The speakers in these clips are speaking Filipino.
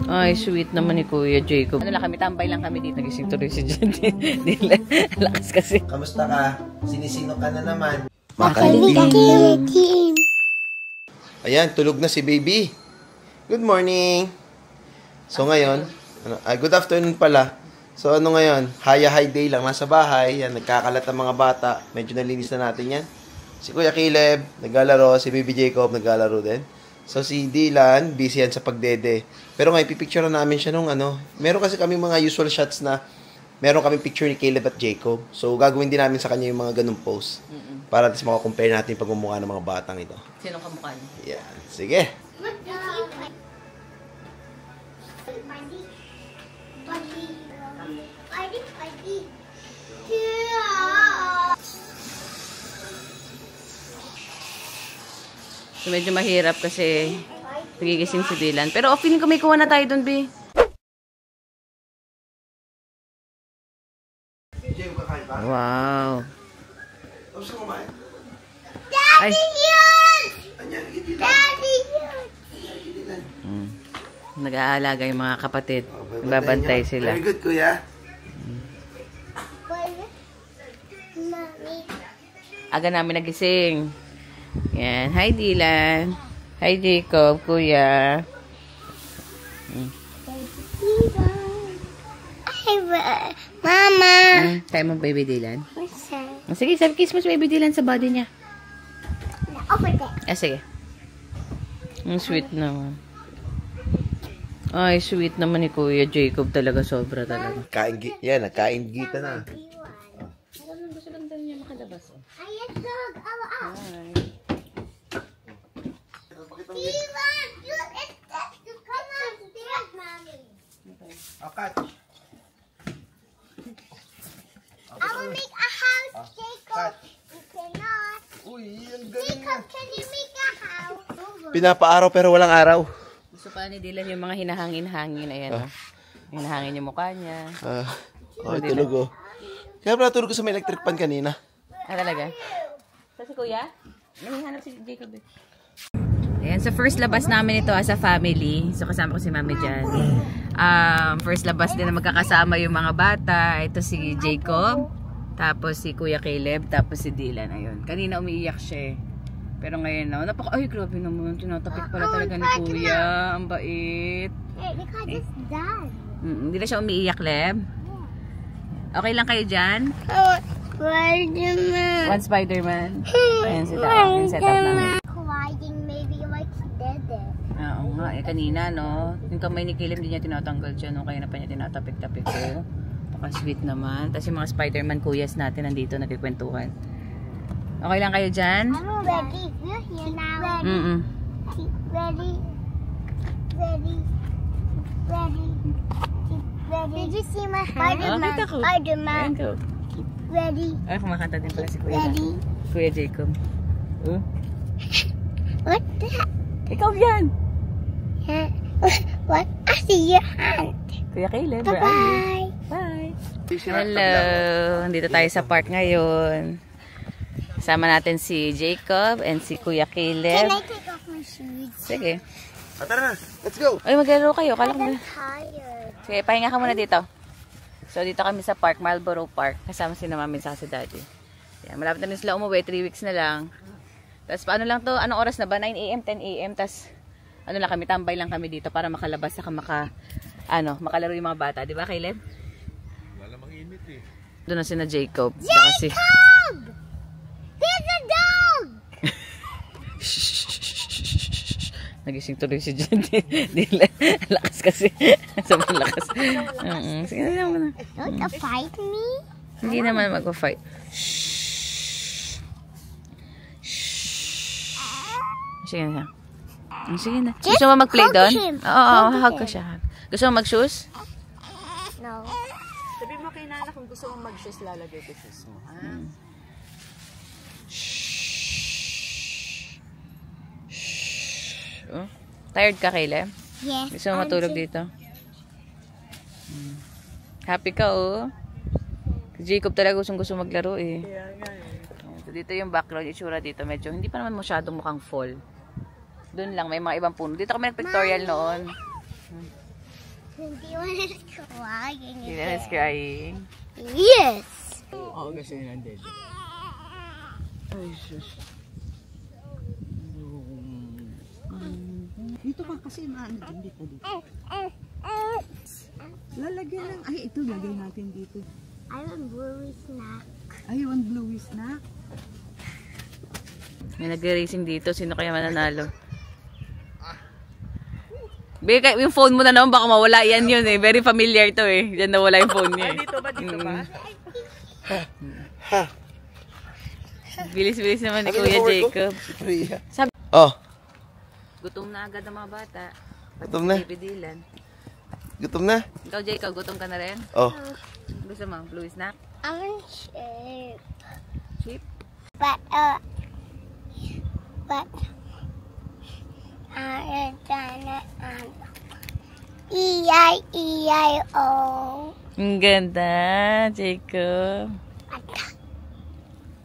Ay, sweet naman ni Kuya Jacob. Ano lang kami, tambay lang kami dito. Nagising tuloy si Jen. Lakas kasi. Kamusta ka? Sinisino ka na naman? Makalimutan. Ayan, tulog na si baby. Good morning. So ngayon, good afternoon pala. So ano ngayon? High day lang. Nasa bahay. Yan, nagkakalat ang mga bata. Medyo nalinis na natin yan. Si Kuya Caleb, naglalaro. Si Baby Jacob, naglalaro din. So si Dylan, busy yan sa pagdede. Pero ngayon, pipicture namin siya nung meron kasi kami mga usual shots na meron kami picture ni Caleb at Jacob. So gagawin din namin sa kanya yung mga ganung post. Para at least makakompare natin yung pagmumukha ng mga batang ito. Sinong kamukha niya? Yan. Sige. So, medyo mahirap kasi nagigising si Dylan. Pero feeling ko may kuha na tayo dun, B. Wow. Daddy yun! Daddy yun! Nag-aalaga yung mga kapatid. Babantay sila. Very good, Kuya. Aga namin nagising. Yan. Hi, Dylan. Hi, Jacob. Kuya. Mama. Tayo mo, baby Dylan. Sige, sabi kiss mo si baby Dylan sa body niya. Over there. Sige. Ang sweet naman. Ay, sweet naman ni Kuya Jacob talaga. Sobra talaga. Nagkain gita na. Gusto lang daw niya makalabas. Ayun, dog. Awa. Akat. I will make a house, Jacob. You cannot. Uy, ang galing Jacob, can you make a house? Pinapaaraw pero walang araw. Gusto pa ni Dylan yung mga hinahangin-hangin. Ayan, hinahangin yung mukha niya. Tulog oh. Kaya pala tulog ko sa may electric pan kanina. Talaga? So, si Kuya? Nanghihanap si Jacob eh. Ayan, so first labas namin ito as a family. So kasama ko si Mami dyan. First labas din na magkakasama yung mga bata. Ito si Jacob. Tapos si Kuya Caleb. Tapos si Dylan. Ayun. Kanina umiiyak siya eh. Pero ngayon na. Ay, grabe naman. Tinatapik pala talaga ni Kuya. Ang bait. Because it's done. Hindi na siya umiiyak, Leb. Okay lang kayo dyan? Spider-Man. One Spider-Man. Ayan, set up namin. Crying maybe like dead. Oo nga, kanina, no? Yung kamay ni Caleb, hindi niya tinatanggal siya, no? Kaya na pa niya tinatapik-tapik ko. Paka-sweet naman. Tapos yung mga Spider-Man kuyas natin nandito, nagkikwentuhan. Okay lang kayo dyan? I'm ready. We're here now. Ready. Did you see my Spider-Man? Spider-Man. Ready. Ay, kumakanta din pala si Kuya. Ready. Kuya Jacob. What that? Ikaw yan! What? I see your hand. Kuya Caleb, where are you? Bye. Bye! Hello! Nandito tayo sa park ngayon. Kasama natin si Jacob and si Kuya Caleb. Can I take off my shoes? Sige. Tara na, let's go! Ay, maglaro kayo. Kala ko I'm na. tired. Sige, pahinga ka muna dito. So, dito kami sa park, Marlboro Park. Kasama si Mami sa si Daddy. Yan, malapit na rin sila umuwi. 3 weeks na lang. Tapos, paano lang to? Anong oras na ba? 9 AM, 10 AM. Tapos, ano lang kami, tambay lang kami dito para makalabas saka makalaro yung mga bata. Di ba, Caleb? Wala mang init eh. Doon na si na Jacob. Jacob! There's a dog! Nagising tuloy si Jen. Lakas kasi. Sabi lakas. Sige na naman. Don't you fight me? Hindi naman mag-fight. Sige na. Sige na. Gusto mo mag-play doon? Oo, hug ka siya. Gusto mo mag-shoes? No. Sabi mo kay Nana kung gusto mo mag-shoes, lalagay ko shoes mo. Oh. Tired ka, Caleb? Yes. Gusto mo matulog dito? Happy ka, oh. Si Jacob talaga gusto maglaro, eh. So, dito yung background, itsura dito. Medyo, hindi pa naman masyadong mukhang fall. Doon lang, may mga ibang puno. Dito kami nag-pictorial noon. Dylan is crying. Dylan is crying. Yes. Oo, kasi nandun. Ay, sus. Dito ka kasi maano din dito. Lalagyan lang. Ay, ito lagay natin dito. I want blue snack. Ay, one bluey snack. May nag-racing dito. Sino kaya mananalo? Yung phone mo na naman, baka mawala. Yan yun eh. Very familiar to eh. Diyan nawala yung phone niya eh. Dito ba? Dito ba? Bilis-bilis naman ni Kuya Jacob. Sabi, Oh, gutom na agad ang mga bata. gutom na. Baby Dylan. Gutom na. Ikaw Jacob, gutom ka na rin? Oh. Gusto mo? Blue snack? I want sheep. Chip? But E-I-E-I-O. Ang ganda, Jacob.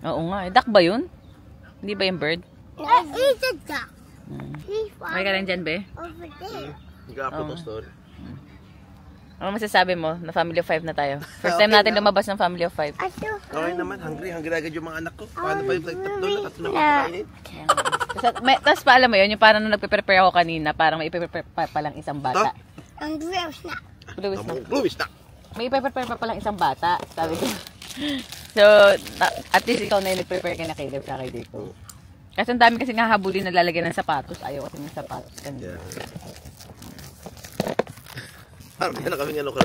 Oo nga. Duck ba yun? Hindi ba yung bird? No, it's a duck. He's May ka lang dyan, be? over there. Nag-upload ng story. Ano masasabi mo? Na family of 5 na tayo. First time natin lumabas ng family of 5. I feel Okay naman, hungry agad yung mga anak ko. Paano pa yung tatlo na kainin? Tapos pa alam mo yun, yung parang nung nagpe-prepare ako kanina, parang may ipe-prepare pa lang isang bata. I'm blue snack. Blue snack. Blue snack. May ipe-prepare pa lang isang bata, sabi ko. So, at least ikaw na yung nag-prepare ka na kay Dev sa kay dito. Kasi ang dami kasi nga habulin na lalagyan ng sapatos. Ayaw kasi ng sapatos. Yeah. Parang yan na kaming ano ka.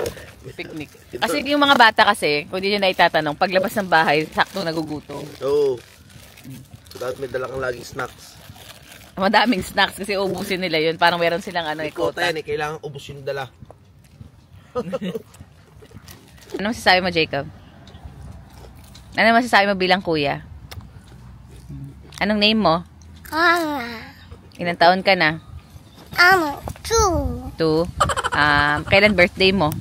Picnic. Kasi yung mga bata kasi, kung hindi nyo na itatanong, paglabas ng bahay, sakto nagugutom. Oo. So, dapat may dala kang laging snacks. Madaming snacks kasi ubusin nila yun. Parang meron silang ano, Kota ikota. yan eh, kailangan ubos yung dala. Ano masasabi mo, Jacob? Ano masasabi mo bilang kuya? Anong name mo? Ilang taon ka na? 2. 2. Kailan birthday mo?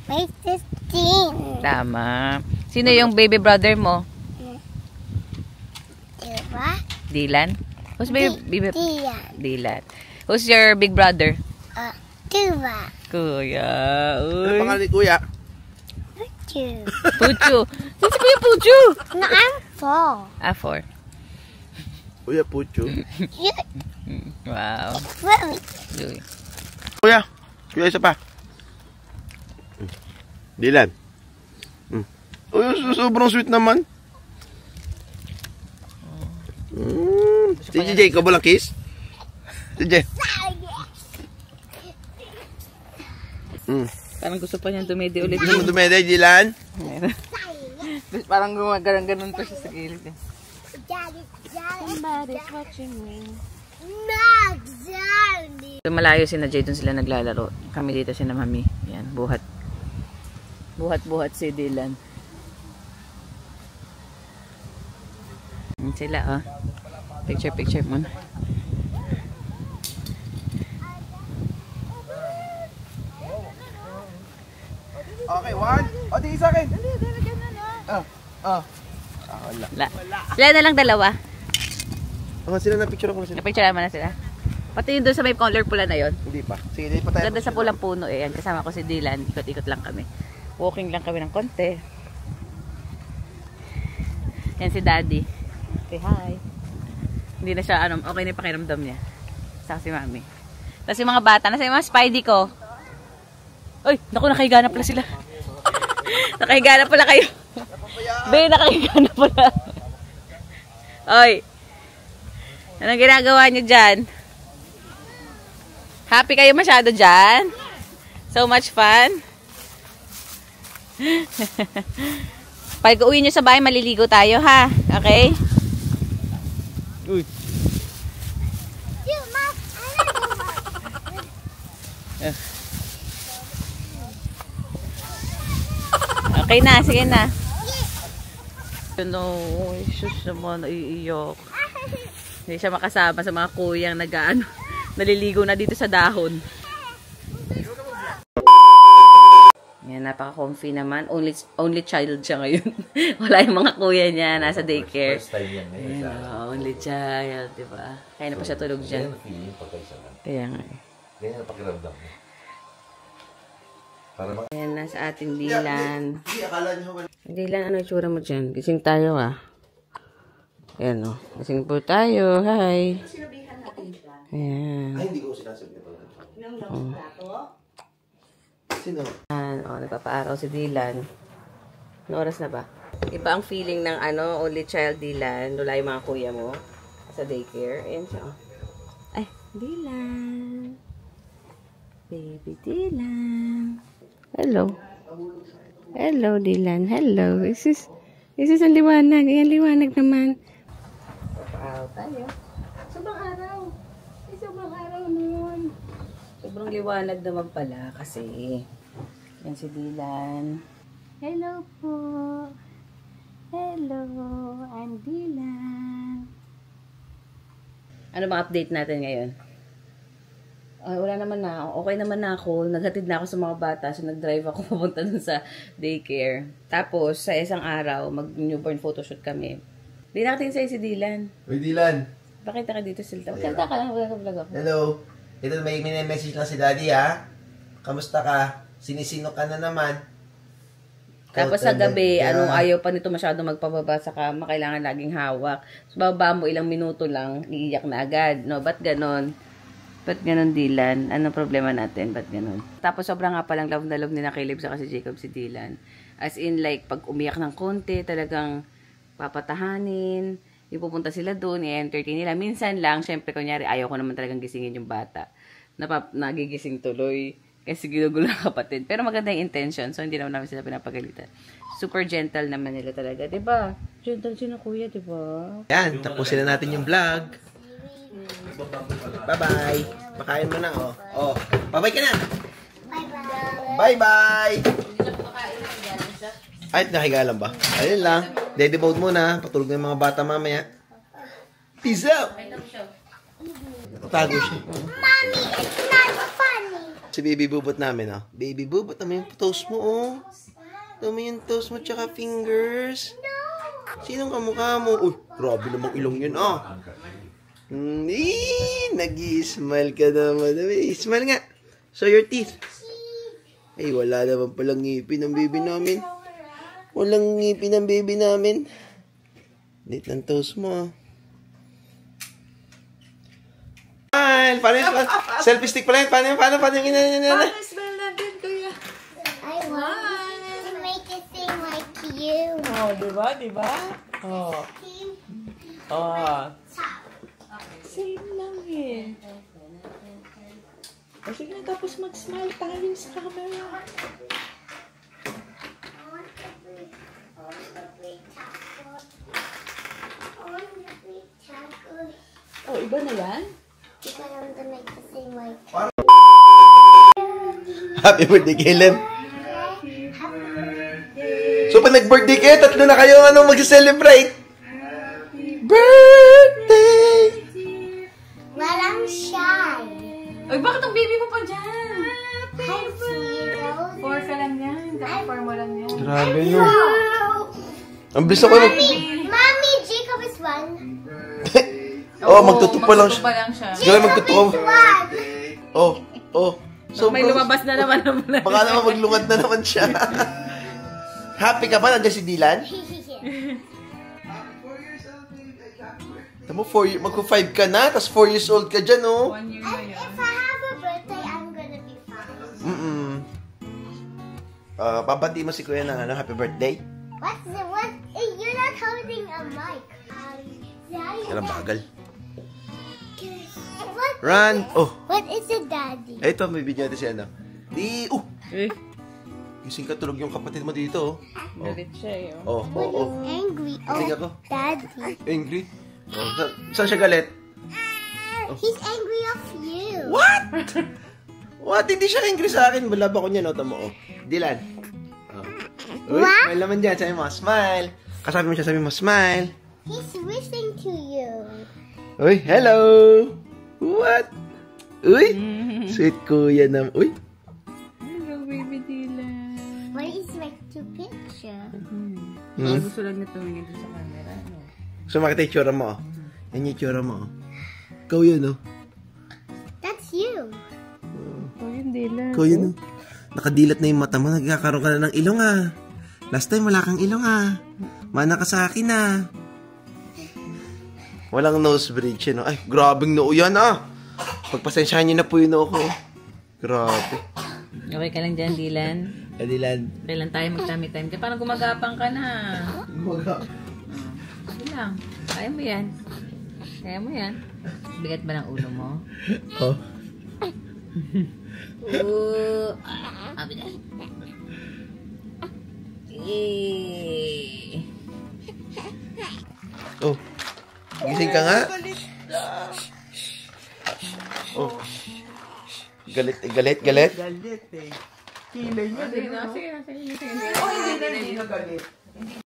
May 15. Tama. Sino yung baby brother mo? Diba? Dylan? Who's baby? Diyan. Dylan. Who's your big brother? Diba? Kuya. Ano Uy. pangalan ni Kuya? Two. Puchu. Sino si Kuya Puchu? No, I'm 4. 4. Kuya Pucho. Wow. Really? Kuya. Kuya, isa pa. Dylan. Uy, sobrang sweet naman. Si Jacob walang kiss? Si Jacob. Parang gusto pa niya dumedi ulit. Gusto mo dumede, Dylan? Parang gumaganon pa siya sa gilid eh. Somebody's watching me. Daddy. Malayo si na Jay, doon sila naglalaro. Kami dito si na Mami. Yan, buhat. Buhat si Dylan. Yan sila, oh. Picture muna. Okay, one. O, di isa akin. Wala. Sila na lang dalawa. Sila na picture ko na sila. Napicture naman na sila. Pati yung doon sa may color pula na yon. Hindi pa. Sige, di pa tayo. Ganda sa pulang puno eh. Yan, kasama ko si Dylan. Ikot-ikot lang kami. Walking lang kami ng konti. Yan si Daddy. Say hi. Hindi na siya, okay na yung pakiramdam niya. Saka si Mami. Tapos yung mga bata, nasa yung mga Spidey ko. Uy, naku, nakahiga na pala sila. Nakahiga na pala kayo. Be, nakahiga na pala. Oy. Anong ginagawa niyo dyan? Happy kayo masyado dyan? So much fun? Pag uwi nyo sa bahay, maliligo tayo ha? Okay? Uy. Okay na, sige na. No, sus naman, naiiyak. Hindi siya makasama sa mga kuyang naliligo na dito sa dahon. Yan, napaka-comfy naman. Only child siya ngayon. Wala yung mga kuya niya, nasa daycare. First time yan ngayon. Only child, diba? Kaya na pa siya tulog dyan. Ganyan ang feeling pagkaisa lang. Kaya nga. Ganyan ang pakiramdam mo. Ayan na sa ating Dylan. Hindi, akala niyo ba? Dylan, ano itsura mo dyan? Gising tayo ah. Ayan o. Gising po tayo. Hi. Ayan. Ay, hindi ko sinasabi ito. Sino? Ayan. O, nagpapaaraw si Dylan. Ano oras na ba? Iba ang feeling ng ano, only child Dylan. Wala yung mga kuya mo sa daycare. Ayan siya. Ay, Dylan. Baby Dylan. Hello. Hello, Dylan. Hello. This is ang liwanag. Ayan, liwanag naman. Papaaraw tayo. Sobrang araw. Ay, sobrang araw nun. Sobrang liwanag naman pala kasi yan si Dylan. Hello po. Hello, I'm Dylan. Ano bang update natin ngayon? Ay, wala naman na. Okay naman na ako. Naghatid na ako sa mga bata. So, nag-drive ako papunta dun sa daycare. Tapos, sa isang araw, mag-newborn photoshoot kami. Di nakatingin sa'yo si Dylan. Uy, Dylan. Pakita ka dito, Silta. Magkanta ka lang. Wala ka vlog ako. Hello. Ito, may message lang si Daddy, ha? Kamusta ka? Sinisino ka na naman. Tapos sa gabi, ayaw pa nito masyado magpababa sa kama. Kailangan laging hawak. So, bababa mo ilang minuto lang, iiyak na agad. No, ba't ganon? Ba't ganun, Dylan? Anong problema natin? Ba't ganun? Tapos sobrang nga palang love na love ni na Caleb sa kasi Jacob si Dylan. As in, like, pag umiyak ng konti, talagang papatahanin. Ipupunta sila doon, i-entertain nila. Minsan lang, syempre, kunyari, ayaw ko naman talagang gisingin yung bata. Nagigising tuloy. Kasi ginugulo ng kapatid. Pero maganda yung intention, so hindi naman namin sila pinapagalitan. Super gentle naman nila talaga. Diba? Gentle sila kuya, diba? Yan, tapusin na natin yung vlog. Bye-bye. Pakain mo na, oh. Oh, bye-bye ka na. Bye-bye. Ay, nahiga lang ba? Ayun lang. Daddy mode muna. Patulog na yung mga bata mamaya. Peace out. Tago siya. Mommy, it's not funny. Si baby bubot namin, oh. Baby bubot namin yung toast mo, oh. Dami yung toast mo tsaka fingers. Sinong kamukha mo? Uy, grabe namang ilong yun, oh. Nag-i-smile ka naman. Smile nga. Show your teeth. Ay, wala naman palang ngipin ng baby namin. Walang ngipin ng baby namin. Lit ng toast mo. Smile! Paano yung selfie stick pala yun? Paano yung Paano smell natin, kuya? I want to make it sing like you. Oh, diba? Oh. Oh. Same lang eh. O sige, tapos mag-smile tayo sa camera. Oh, iba na yan? Because I want to make it sing like Happy birthday, Caleb. So, pag nag-birthday kayo, tatlo na kayo mag-celebrate. Birthday! walang shy. Ay, bakit ang baby mo pa dyan? Hi, sweetie. 4 ka lang yan. Kaka-4 mo lang yan. Grabe, no? Ang bilis ako. Mommy, Jacob is one. Magtutupa lang siya. Siguro magtutupa. So, May lumabas na naman naman. baka naman maglungad na naman siya. Happy ka ba? Nandiyan si Dylan? Tamo, magko-5 ka na, tapos 4 years old ka dyan, oh. 1 year na yan. If I have a birthday, I'm gonna be fine. Babati mo si Kuya ng happy birthday. What? You're not holding a mic. Kailang bagal. What? Run! Oh, What is it, Daddy? ito, may video natin si ano. Eh, Gising ka, tulog yung kapatid mo dito, oh. galit siya eh. Oh. Angry. Gising ako. Daddy. Angry? Oh, saan siya galit? He's angry of you. What? What? Hindi siya angry sa akin. Malaba ko niya, nota mo, oh. Dylan. Oh. Uy, What? may laman dyan. Sabi mo, smile. Kasabi mo siya, sabi mo, smile. He's wishing to you. Uy, hello! What? Uy! Sweet kuya naman. Uy! Hello, baby Dylan. What is my two picture? Gusto lang na tumingin sa camera, no? So, makita yung tsura mo, oh. Yan yung tsura mo, oh. Ikaw yun, oh. That's you. Oh, yun Dylan. Ikaw yun, oh. Nakadilat na yung mata mo. Nagkakaroon ka na ng ilong ah. Last time wala kang ilong ah. Mana ka sa akin ah. Walang nose bridge no? Ay, grabing noo yan ah. Pagpasensyahan niyo na po yung noo ko. Grabe. Okay ka lang dyan, Dylan? Adilan. Kailan tayo mag-tummy time? Kaya parang gumagapang ka na. Sige lang. Kaya mo yan. Kaya mo yan. Bigat ba ng ulo mo? Oh. Abi na. Oh. Gising ka nga? Oh. Galit. Galit eh. Kilay niya din, no? Sige. Oh, hindi na galit. Hindi